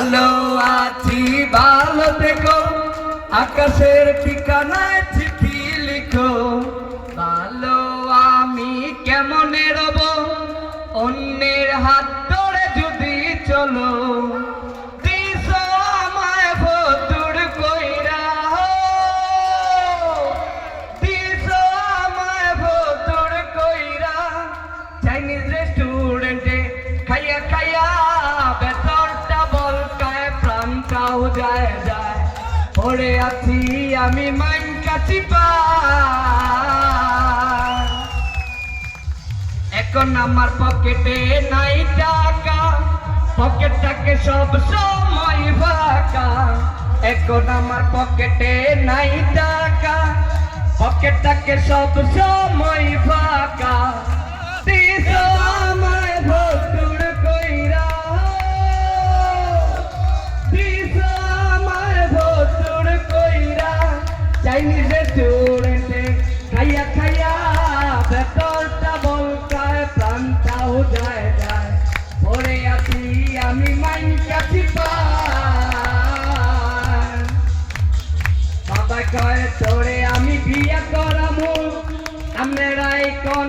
ভালো আছি ভালো থেকো, আকাশের ঠিকানায় চিঠি লিখো। ভালো আমি কেমনে রব, অন্যের হাত ধরে যদি চলো। দিছো আমায় ভতুর কইরা, দিছো আমায় ভতুর কইরা। চাইনিজ রেস্টুরেন্টে খাইয়া খাইয়া বেতনটা বলকায়, প্রাণটাও যায় যায়। পড়ে আছি আমি মাইন কাছি পা, এখন আমার পকেটে নাই টাকা, পকেটটাকে সব সময় ফাঁকা। এখন আমার পকেটে নাই টাকা, পকেটটাকে সব সময় ফাঁকা। দিছো আমায় ভতুর কইরা, দিছো আমায় ভতুর কইরা। চাইনিজ রেস্টুরেন্টে খাইয়া খাইয়া বেতনটা বলকায়, প্রাণটাও যায় যায়। পড়ে আছি আমি মাইন কাছি পা, বাবা কয় তোরে আমি বিয়া করামু, আমরাই কোন